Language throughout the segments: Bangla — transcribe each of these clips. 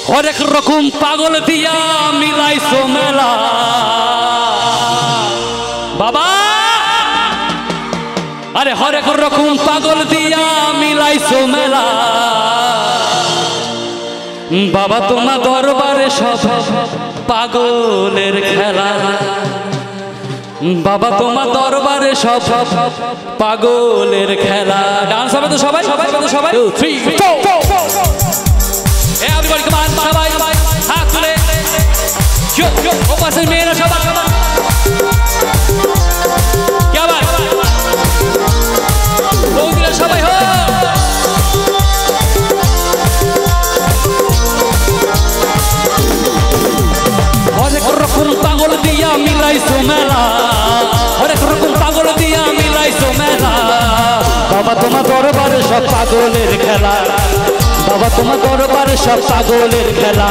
হরেক রকম পাগল দিয়া মিলাইছো মেলা বাবা আরে হরেক রকম পাগল দিয়া মিলাইছো মেলা বাবা তোমার দরবারে সব পাগলের খেলা বাবা তোমার দরবারে সব পাগলের খেলা ডান্স হবে তো সবাই সবাই সবাই 2 3 4 everybody come on সবাই হাত তুলে জো জো ওপাশের মেয়েরা সবাই কি আবার বৌদিরা সবাই হো অনেক রকম পাগল দিয়া মিলাইছো মেলা অনেক রকম পাগল দিয়া মিলাইছো মেলা বাবা তোমার দরবারে সব পাগলের খেলা বাবা তোমার দরবারে সব পাগলের খেলা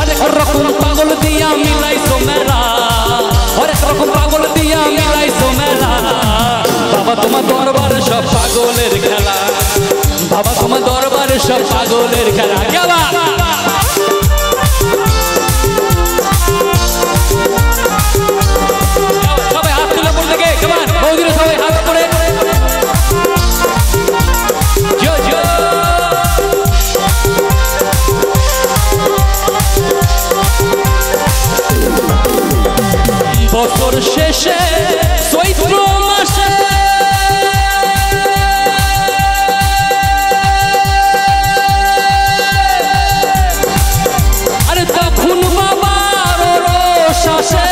অনেক রকম পাগল দিয়া মিলাইছো মেলা অনেক রকম পাগল দিয়া মিলাইছো মেলা বাবা তোমার দরবারে সব পাগলের খেলা বাবা তোমার দরবারে সব পাগলের খেলা কেবা সবাই হাত তুলে পড়ে থেকে কেমন বৌদিরা সবাই হাত করে জো জো বছর শেষে চৈত্র মাসে আরে তখন বাবার রোষ আসে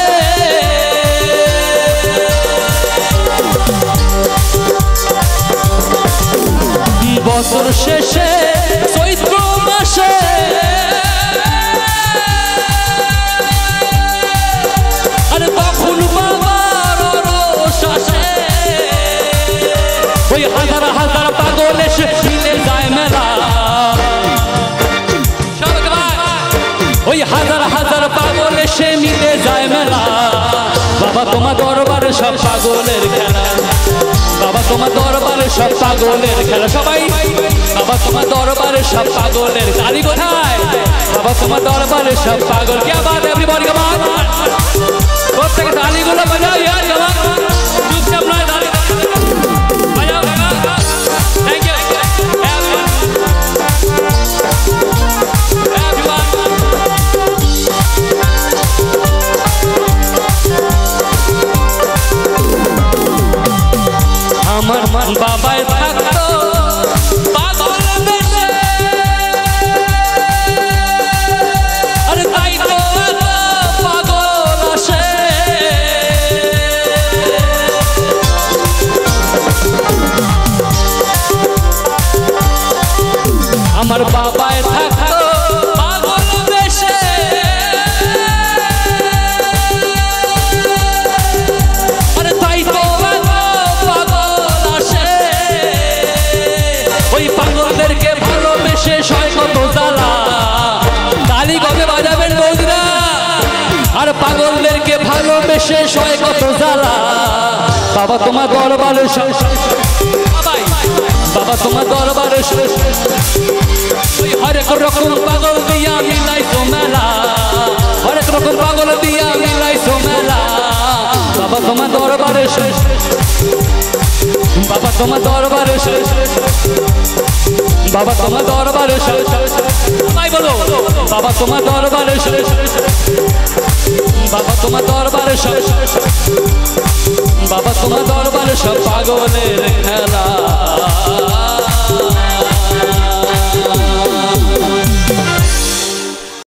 বছর শেষে চৈত্র মাসে আরে তখন বাবার রোষ আসে ওই হাজার হাজার পাগল এসে মিলে যায় মেলা ওই হাজার হাজার পাগল এসে মিলে যায় মেলা বাবা তোমার দরবারে সব পাগলের খেলা বাবা তোমার দরবারে সব পাগলের খেলা সবাই বাবা তোমার দরবারে সব পাগলের গাড়ি কোথায় বাবা তোমার দরবারে সব পাগল কে বাত এভরিবডি কাম অন প্রত্যেকে তালিগুলো বাজাও यार কাম অন চুপচাপ নয় তালি বাজাও থ্যাংক ইউ আমার বাবাই থাকতো পাগল বেশে আরে তাই তো পাগল আসে আমার বাবাই থাকতো পাগল বেশে আরে তাই তো পাগলদেরকে ভালোবেসে সয় কত জ্বালা তালি কবে বাজাবেন বৌদিরা আর পাগলদেরকে ভালোবেসে সয় কত জ্বালা বাবা তোমার দরবারে বাবা তোমার দরবারে ওই হরেক রকম পাগল দিয়া মিলাইছো মেলা হরেক রকম পাগল দিয়া মিলাইছো মেলা বাবা তোমার দরবারে বাবা তোমার দরবারে বাবা তোমার দরবারে সবাই বলো বাবা তোমার দরবারে বাবা তোমার দরবারে বাবা তোমার দরবারে সব পাগলের খেলা